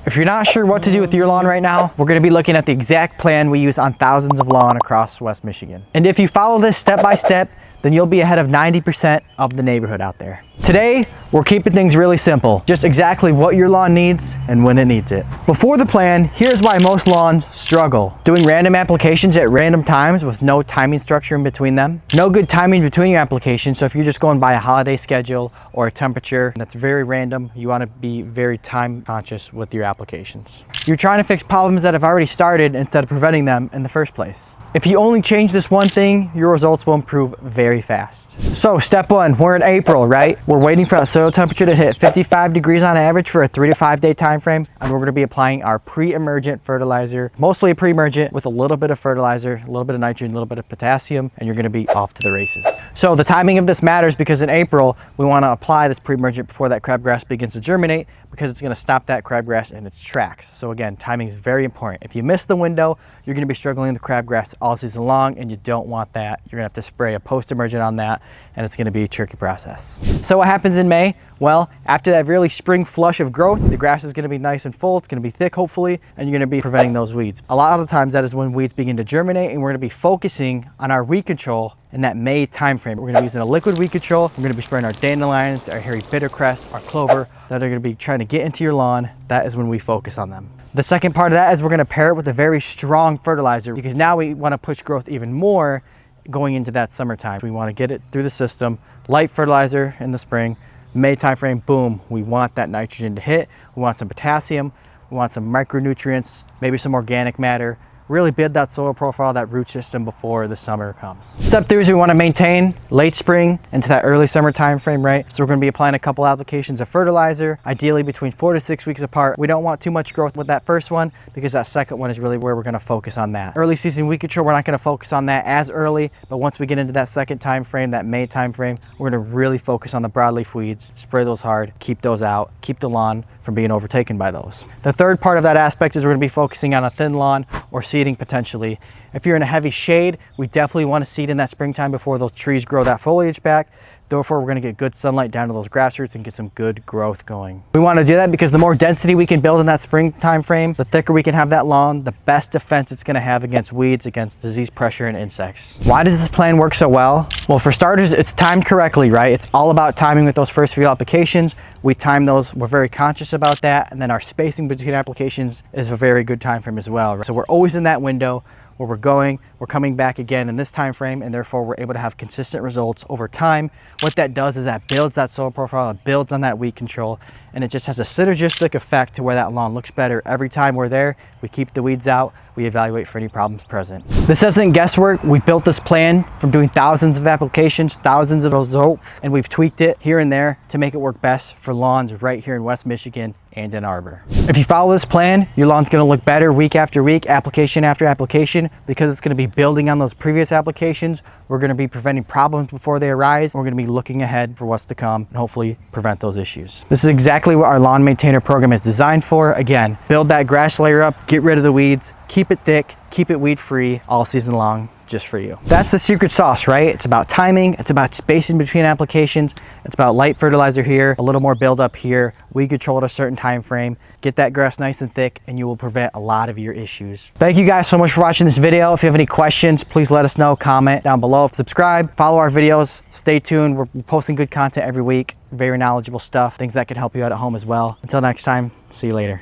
If you're not sure what to do with your lawn right now, we're gonna be looking at the exact plan we use on thousands of lawn across West Michigan. And if you follow this step by step, then you'll be ahead of 90% of the neighborhood out there. Today, we're keeping things really simple, just exactly what your lawn needs and when it needs it. Before the plan, here's why most lawns struggle. Doing random applications at random times with no timing structure in between them. No good timing between your applications, so if you're just going by a holiday schedule or a temperature that's very random, you wanna be very time conscious with your applications. You're trying to fix problems that have already started instead of preventing them in the first place. If you only change this one thing, your results will improve very fast. So step one, we're in April, right? We're waiting for that soil temperature to hit 55 degrees on average for a 3 to 5 day time frame, and we're gonna be applying our pre-emergent fertilizer, mostly a pre-emergent with a little bit of fertilizer, a little bit of nitrogen, a little bit of potassium, and you're gonna be off to the races. So the timing of this matters because in April, we wanna apply this pre-emergent before that crabgrass begins to germinate, because it's gonna stop that crabgrass in its tracks. So again, timing is very important. If you miss the window, you're gonna be struggling with crabgrass all season long, and you don't want that. You're gonna have to spray a post-emergent on that, and it's gonna be a tricky process. So what happens in May? Well, after that really spring flush of growth, the grass is gonna be nice and full, it's gonna be thick hopefully, and you're gonna be preventing those weeds. A lot of the times that is when weeds begin to germinate, and we're gonna be focusing on our weed control in that May time frame. We're gonna be using a liquid weed control. We're gonna be spraying our dandelions, our hairy bittercress, our clover that are gonna be trying to get into your lawn. That is when we focus on them. The second part of that is we're gonna pair it with a very strong fertilizer, because now we wanna push growth even more going into that summertime. We wanna get it through the system, light fertilizer in the spring, May time frame, boom, we want that nitrogen to hit. We want some potassium, we want some micronutrients, maybe some organic matter. Really build that soil profile, that root system before the summer comes. Step three is we want to maintain late spring into that early summer time frame, right? So we're going to be applying a couple applications of fertilizer, ideally between 4 to 6 weeks apart. We don't want too much growth with that first one, because that second one is really where we're going to focus on that. Early season weed control, we're not going to focus on that as early, but once we get into that second time frame, that May time frame, we're going to really focus on the broadleaf weeds, spray those hard, keep those out, keep the lawn from being overtaken by those. The third part of that aspect is we're going to be focusing on a thin lawn or seeding potentially. If you're in a heavy shade, we definitely want to seed in that springtime before those trees grow that foliage back. Therefore, we're going to get good sunlight down to those grass roots and get some good growth going. We want to do that because the more density we can build in that spring time frame, the thicker we can have that lawn, the best defense it's going to have against weeds, against disease pressure and insects. Why does this plan work so well? Well, for starters, it's timed correctly, right? It's all about timing with those first few applications. We time those, we're very conscious about that, and then our spacing between applications is a very good time frame as well. So we're always in that window where we're coming back again in this time frame, and therefore we're able to have consistent results over time. What that does is that builds that soil profile, it builds on that weed control, and it just has a synergistic effect to where that lawn looks better every time we're there. We keep the weeds out, we evaluate for any problems present. This isn't guesswork. We've built this plan from doing thousands of applications, thousands of results, and we've tweaked it here and there to make it work best for lawns right here in West Michigan and Ann Arbor. If you follow this plan, your lawn's gonna look better week after week, application after application, because it's gonna be building on those previous applications. We're gonna be preventing problems before they arise. We're gonna be looking ahead for what's to come and hopefully prevent those issues. This is exactly what our lawn maintainer program is designed for. Again, build that grass layer up, get rid of the weeds, keep it thick, keep it weed free all season long, just for you. That's the secret sauce, right? It's about timing, it's about spacing between applications, it's about light fertilizer here, a little more buildup here, weed control at a certain time frame, get that grass nice and thick, and you will prevent a lot of your issues. Thank you guys so much for watching this video. If you have any questions, please let us know, comment down below, subscribe, follow our videos, stay tuned. We're posting good content every week, very knowledgeable stuff, things that can help you out at home as well. Until next time, see you later.